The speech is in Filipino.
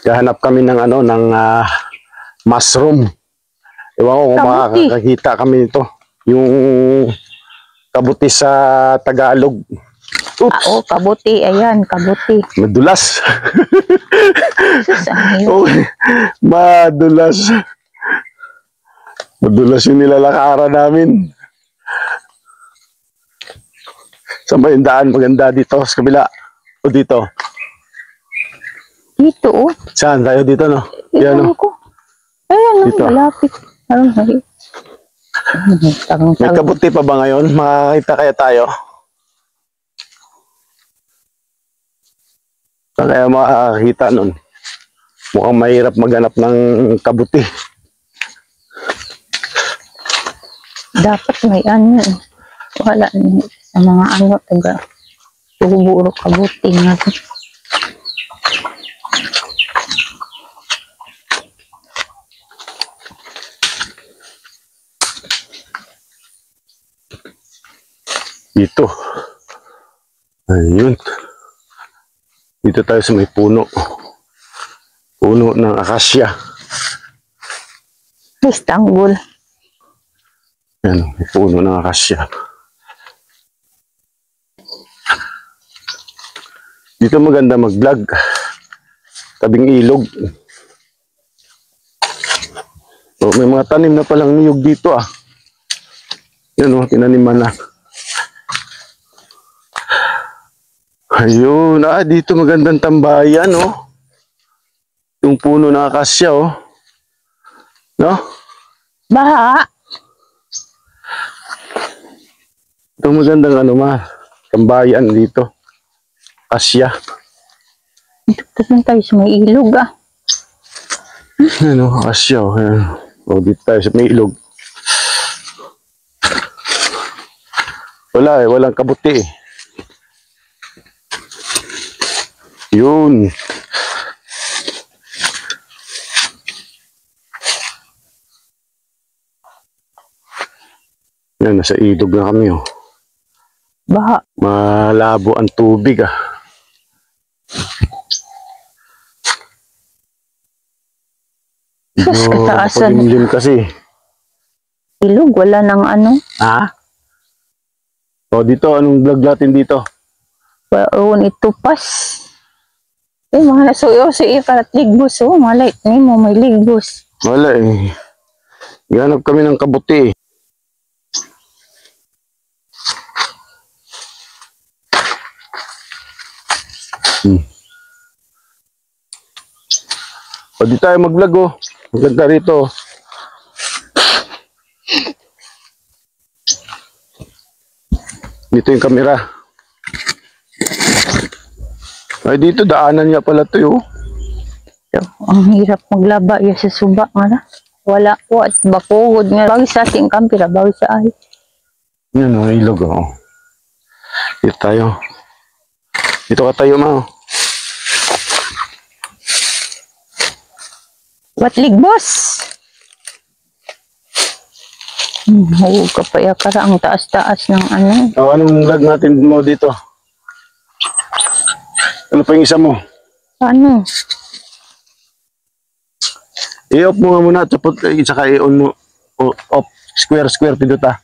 Gahanap kami ng ano, ng mushroom. Ewan ko kung makakakita kami nito. Yung kabuti sa Tagalog. Oops. Oo, kabuti. Ayan, kabuti. Madulas. Sus, Oh, madulas. Madulas yung nilalakaran namin. Saan ba yung daan? Maganda dito sa kabila. O dito? Dito, oh. Saan? Tayo dito, no? Yan, no? Ko. Ayan, Dito. malapit. May kabuti pa ba ngayon? Makakita kaya tayo? Saan kaya makakita nun? Mukhang mahirap maghanap ng kabuti. Dapat may ano. Wala sa mga ano. Taga. Buro kabuti nga. Dito. Ayun. Dito tayo sa may puno. Puno ng akasya. Istanbul. Yan, may puno ng akasya. Dito maganda mag-vlog. Tabing ilog. So, may mga tanim na palang niyog dito ah. Yan o, tinaniman na. Ayun, dito magandang tambayan oh. Yung puno ng akasya oh. No? Baha. Ito magandang ano tambayan dito. Akasya. Dito lang tayo sa may ilog ah. Ano, akasya oh. O, dito tayo sa may ilog. Wala walang kabuti eh. Yun. Yan, nasa ilog na kami oh. Baha. Malabo ang tubig ah. Sus, kataasan. Palimlim kasi. Ilog, wala nang ano. Ha? O dito, anong vlog natin dito? Waon ito pas. Mga nasuyo para ligbos. Oh, malay ni mo may ligbos. Wala eh. Ganap kami ng kabuti eh. O di tayo mag-vlog oh. Maganda rito. Dito yung kamera. Ay dito daanan niya pala to oh. Ang hirap maglaba ya sa suba nga. Wala po at bakugod nga. Bagi sa ating kampira, bagi sa ay. Yan oh, ilog oh. Dito tayo. Dito ka tayo ma. Wat ligbos? Huwag ka pa yakara ang taas-taas ng ano. O anong vlog natin mo dito? Ano pa yung isa mo? Ano? I-off mo nga muna. Tsaka i-on mo. Off. Square. Pinduta.